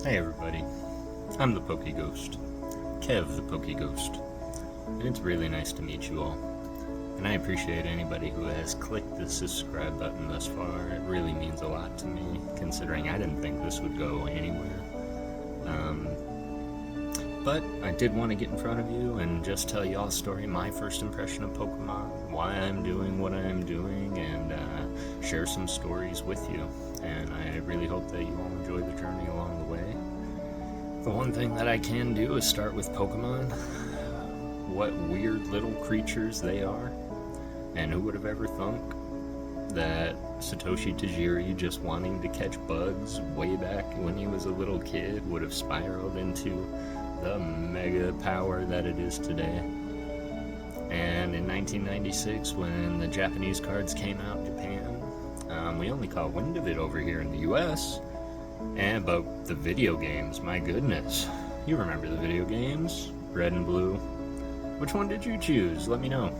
Hey everybody, I'm the Pokey Ghost, Kev the Pokey Ghost, and it's really nice to meet you all. And I appreciate anybody who has clicked the subscribe button thus far. It really means a lot to me, considering I didn't think this would go anywhere. But I did want to get in front of you and just tell you all a story, my first impression of Pokemon, why I'm doing what I'm doing, and share some stories with you. And I really hope that you all enjoy the journey along the way. The one thing that I can do is start with Pokemon, what weird little creatures they are, and who would have ever thunk that Satoshi Tajiri, just wanting to catch bugs way back when he was a little kid, would have spiraled into the mega power that it is today. And in 1996, when the Japanese cards came out in Japan, we only caught wind of it over here in the US. But the video games, my goodness. You remember the video games? Red and blue. Which one did you choose? Let me know.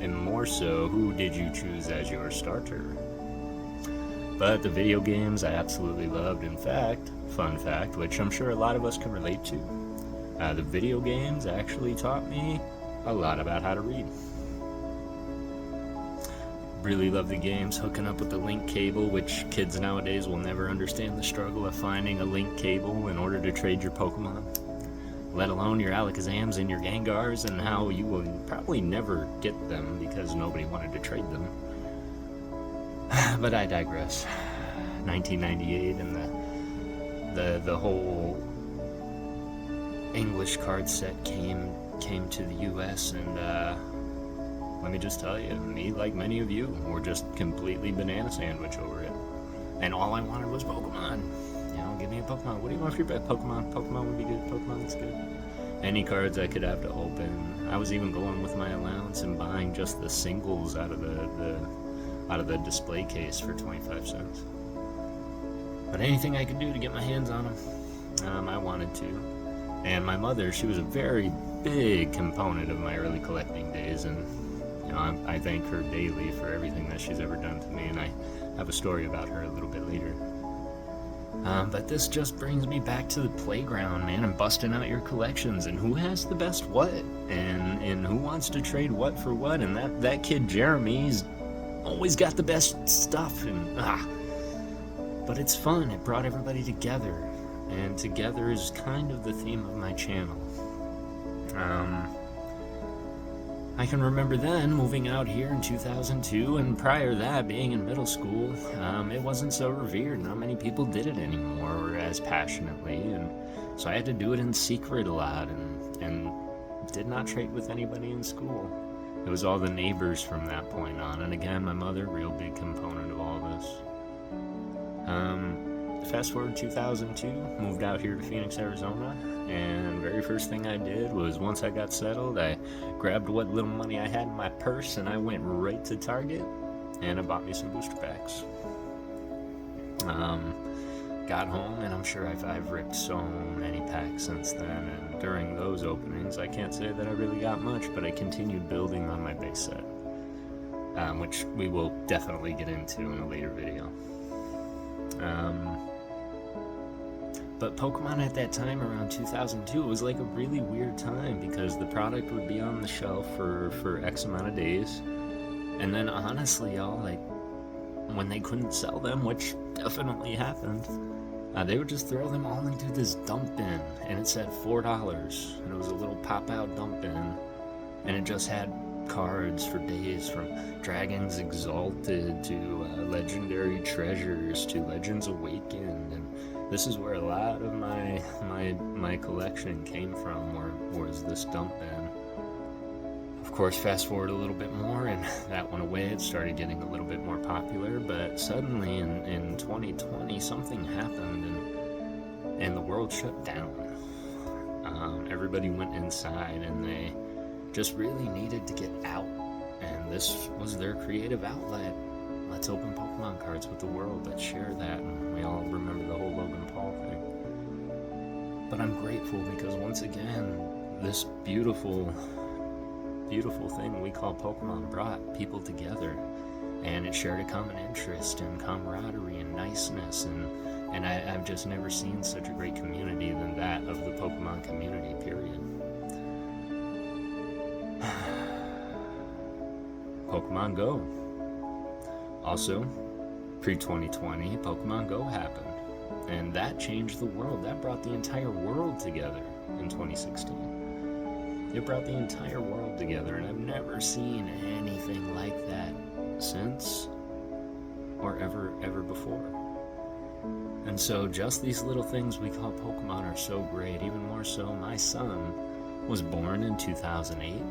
And more so, who did you choose as your starter? But the video games I absolutely loved. In fact, fun fact, which I'm sure a lot of us can relate to, the video games actually taught me a lot about how to read. Really love the games, hooking up with the link cable, which kids nowadays will never understand the struggle of finding a link cable in order to trade your Pokemon, let alone your Alakazams and your Gengars, and how you will probably never get them because nobody wanted to trade them. But I digress. 1998 and the whole English card set came to the US, and let me just tell you, me, like many of you, were just completely banana sandwich over it. And all I wanted was Pokemon. You know, give me a Pokemon. What do you want for your bet? Pokemon. Pokemon would be good. Pokemon looks good. Any cards I could have to open. I was even going with my allowance and buying just the singles out of the display case for 25 cents. But anything I could do to get my hands on them, I wanted to. And my mother, she was a very big component of my early collecting days, and you know, I thank her daily for everything that she's ever done to me, and I have a story about her a little bit later. But this just brings me back to the playground, man, and busting out your collections, and who has the best what, and who wants to trade what for what, and that kid Jeremy's always got the best stuff, and But it's fun, it brought everybody together, and together is kind of the theme of my channel. I can remember then moving out here in 2002, and prior to that being in middle school, it wasn't so revered. Not many people did it anymore or as passionately, and so I had to do it in secret a lot, and did not trade with anybody in school. It was all the neighbors from that point on, and again, my mother, real big component of all this. Fast forward 2002, moved out here to Phoenix, Arizona, and very first thing I did was, once I got settled, I grabbed what little money I had in my purse and I went right to Target and I bought me some booster packs. Got home, and I'm sure I've ripped so many packs since then, and during those openings, I can't say that I really got much, but I continued building on my base set, which we will definitely get into in a later video. But Pokemon at that time, around 2002, it was like a really weird time because the product would be on the shelf for X amount of days, and then honestly, y'all, like, when they couldn't sell them, which definitely happened, they would just throw them all into this dump bin, and it said $4, and it was a little pop-out dump bin, and it just had cards for days, from Dragons Exalted to Legendary Treasures to Legends Awakened, and this is where a lot of my collection came from, was this dump bin. Of course, fast forward a little bit more, and that went away. It started getting a little bit more popular, but suddenly in 2020, something happened, and the world shut down. Everybody went inside, and they just really needed to get out, and this was their creative outlet. Let's open Pokemon cards with the world, let's share that, and we all remember the whole Logan Paul thing. But I'm grateful because, once again, this beautiful thing we call Pokemon brought people together, and it shared a common interest and camaraderie and niceness, And I've just never seen such a great community than that of the Pokemon community, period. Pokemon Go. Also, pre-2020, Pokemon Go happened. And that changed the world. That brought the entire world together in 2016. It brought the entire world together, and I've never seen anything like that since or ever before. And so just these little things we call Pokemon are so great. Even more so, my son was born in 2008.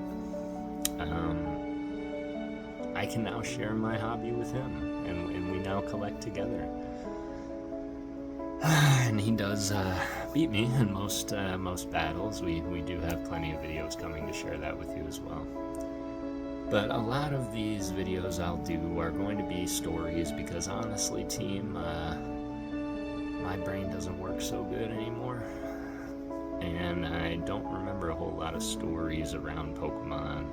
I can now share my hobby with him, and we now collect together. And he does beat me in most battles. We do have plenty of videos coming to share that with you as well. But a lot of these videos I'll do are going to be stories because honestly, team, my brain doesn't work so good anymore. And I don't remember a whole lot of stories around Pokemon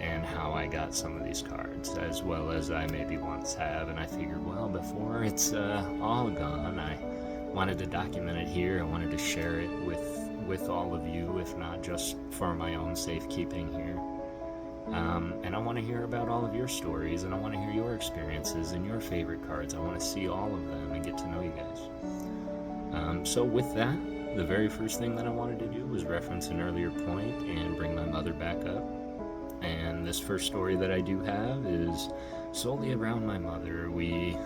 and how I got some of these cards, as well as I maybe once have. And I figured, well, before it's all gone, I wanted to document it here. I wanted to share it with all of you, if not just for my own safekeeping here. And I want to hear about all of your stories, and I want to hear your experiences and your favorite cards. I want to see all of them and get to know you guys. So with that, the very first thing that I wanted to do was reference an earlier point and bring my mother back up. And this first story that I do have is solely around my mother. We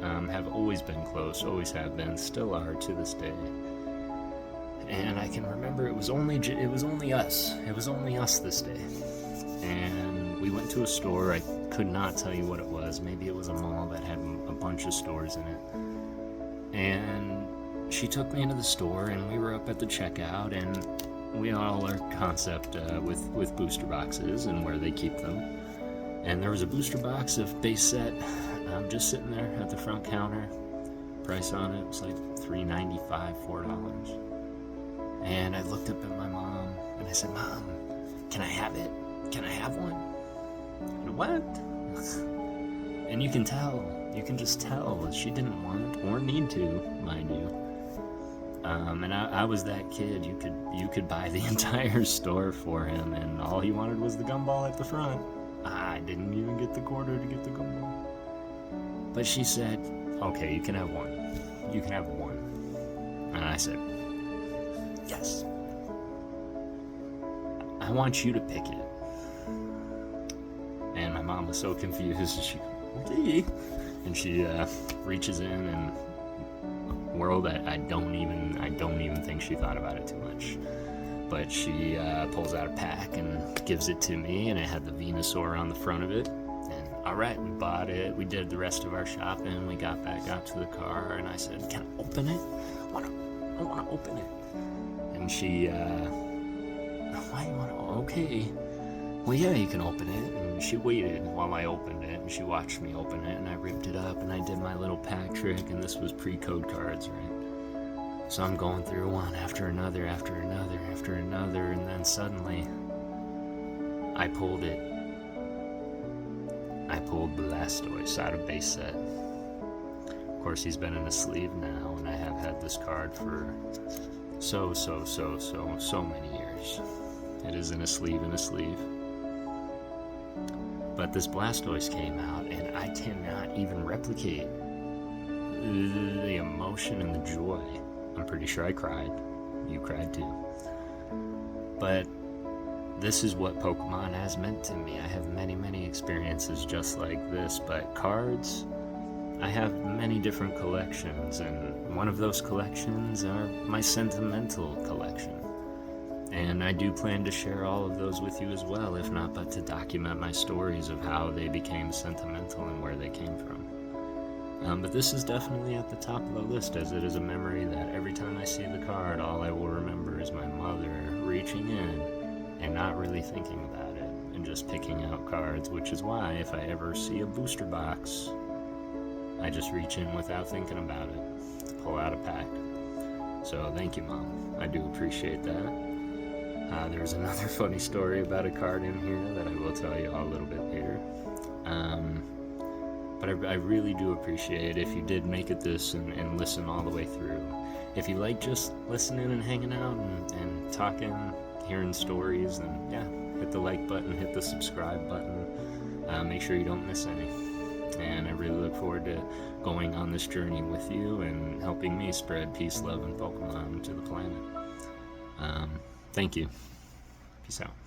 have always been close, always have been, still are to this day. And I can remember it was only us. It was only us this day. And we went to a store. I could not tell you what it was. Maybe it was a mall that had a bunch of stores in it. And she took me into the store, and we were up at the checkout, and we all are concept with booster boxes and where they keep them. And there was a booster box of base set just sitting there at the front counter. Price on it was like $3.95, $4. And I looked up at my mom and I said, "Mom, can I have it? Can I have one?" And what? And you can just tell she didn't want or need to, mind you. And I was that kid. You could buy the entire store for him, and all he wanted was the gumball at the front. I didn't even get the quarter to get the gumball. But she said, "Okay, you can have one. You can have one." And I said, "Yes. I want you to pick it." And my mom was so confused. She, "Okay." And she reaches in, and world, I don't even think she thought about it too much. But she pulls out a pack and gives it to me, and it had the Venusaur on the front of it. And all right, we bought it. We did the rest of our shopping. We got back out to the car, and I said, "Can I open it? I want to open it." And she, "Why you want to? Okay. Well, yeah, you can open it." And she waited while I opened it, and she watched me open it, and I ripped it up, and I did my little pack trick, and this was pre-code cards, right? So I'm going through one after another, and then suddenly, I pulled it. I pulled Blastoise out of base set. Of course, he's been in a sleeve now, and I have had this card for so many years. It is in a sleeve. But this Blastoise came out, and I cannot even replicate the emotion and the joy. I'm pretty sure I cried. You cried too. But this is what Pokemon has meant to me. I have many experiences just like this, but cards, I have many different collections, and one of those collections are my sentimental collection. And I do plan to share all of those with you as well, if not but to document my stories of how they became sentimental and where they came from. But this is definitely at the top of the list, as it is a memory that every time I see the card, all I will remember is my mother reaching in and not really thinking about it, and just picking out cards, which is why if I ever see a booster box, I just reach in without thinking about it, pull out a pack. So thank you, Mom. I do appreciate that. There's another funny story about a card in here that I will tell you all a little bit later. But I really do appreciate if you did make it this and listen all the way through. If you like just listening and hanging out and talking, hearing stories, then yeah, hit the like button, hit the subscribe button. Make sure you don't miss any. And I really look forward to going on this journey with you and helping me spread peace, love, and Pokemon to the planet. Thank you. Peace out.